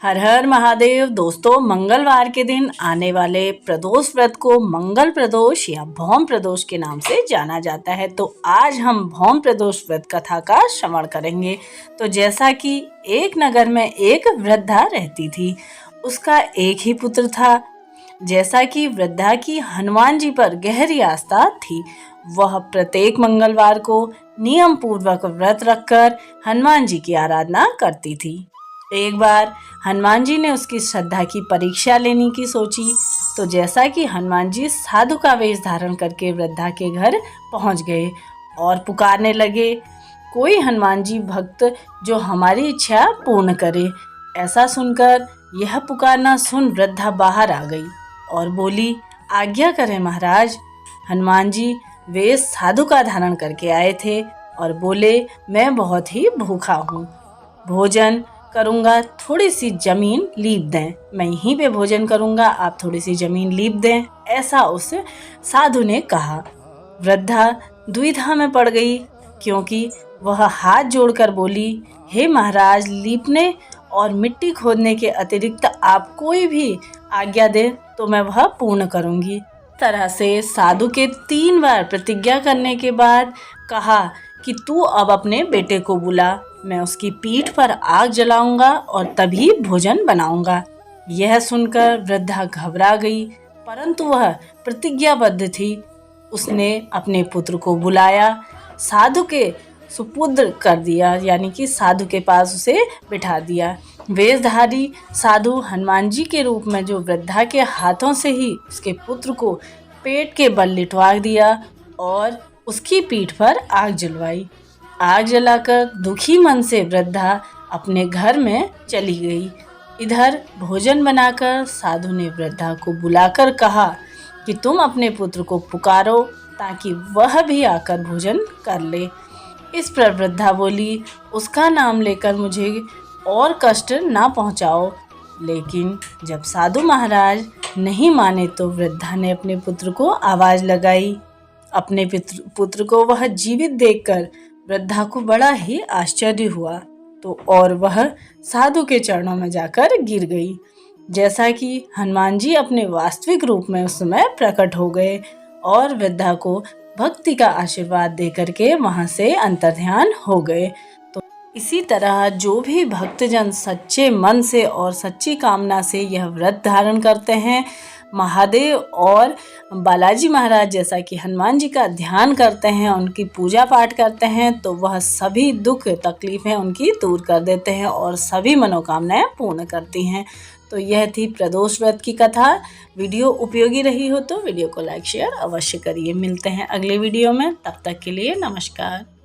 हर हर महादेव। दोस्तों, मंगलवार के दिन आने वाले प्रदोष व्रत को मंगल प्रदोष या भौम प्रदोष के नाम से जाना जाता है। तो आज हम भौम प्रदोष व्रत कथा का श्रवण करेंगे। तो जैसा कि एक नगर में एक वृद्धा रहती थी, उसका एक ही पुत्र था। जैसा कि वृद्धा की हनुमान जी पर गहरी आस्था थी, वह प्रत्येक मंगलवार को नियम पूर्वक व्रत रखकर हनुमान जी की आराधना करती थी। एक बार हनुमान जी ने उसकी श्रद्धा की परीक्षा लेने की सोची। तो जैसा कि हनुमान जी साधु का वेश धारण करके वृद्धा के घर पहुंच गए और पुकारने लगे, कोई हनुमान जी भक्त जो हमारी इच्छा पूर्ण करे। ऐसा सुनकर यह पुकारना सुन वृद्धा बाहर आ गई और बोली, आज्ञा करें महाराज। हनुमान जी वेश साधु का धारण करके आए थे और बोले, मैं बहुत ही भूखा हूँ, भोजन करूँगा, थोड़ी सी जमीन लीप दें। मैं यहीं पे भोजन करूँगा, आप थोड़ी सी जमीन लीप दें, ऐसा उस साधु ने कहा। वृद्धा दुविधा में पड़ गई, क्योंकि वह हाथ जोड़कर बोली, हे महाराज, लीपने और मिट्टी खोदने के अतिरिक्त आप कोई भी आज्ञा दें तो मैं वह पूर्ण करूँगी। तरह से साधु के 3 बार प्रतिज्ञा करने के बाद कहा कि तू अब अपने बेटे को बुला, मैं उसकी पीठ पर आग जलाऊंगा और तभी भोजन बनाऊंगा। यह सुनकर वृद्धा घबरा गई, परंतु वह प्रतिज्ञाबद्ध थी। उसने अपने पुत्र को बुलाया, साधु के सुपुत्र कर दिया, यानी कि साधु के पास उसे बिठा दिया। वेशधारी साधु हनुमान जी के रूप में जो वृद्धा के हाथों से ही उसके पुत्र को पेट के बल लिटवा दिया और उसकी पीठ पर आग जलवाई। आग जलाकर दुखी मन से वृद्धा अपने घर में चली गई। इधर भोजन बनाकर साधु ने वृद्धा को बुलाकर कहा कि तुम अपने पुत्र को पुकारो ताकि वह भी आकर भोजन कर ले। इस पर वृद्धा बोली, उसका नाम लेकर मुझे और कष्ट ना पहुंचाओ। लेकिन जब साधु महाराज नहीं माने तो वृद्धा ने अपने पुत्र को आवाज लगाई। अपने पुत्र को वह जीवित देखकर वृद्धा को बड़ा ही आश्चर्य हुआ, तो और वह साधु के चरणों में जाकर गिर गई। जैसा कि हनुमान जी अपने वास्तविक रूप में उस समय प्रकट हो गए और वृद्धा को भक्ति का आशीर्वाद देकर के वहां से अंतर्ध्यान हो गए। तो इसी तरह जो भी भक्तजन सच्चे मन से और सच्ची कामना से यह व्रत धारण करते हैं, महादेव और बालाजी महाराज जैसा कि हनुमान जी का ध्यान करते हैं, उनकी पूजा पाठ करते हैं, तो वह सभी दुख तकलीफें उनकी दूर कर देते हैं और सभी मनोकामनाएं पूर्ण करती हैं। तो यह थी प्रदोष व्रत की कथा। वीडियो उपयोगी रही हो तो वीडियो को लाइक शेयर अवश्य करिए। मिलते हैं अगले वीडियो में, तब तक के लिए नमस्कार।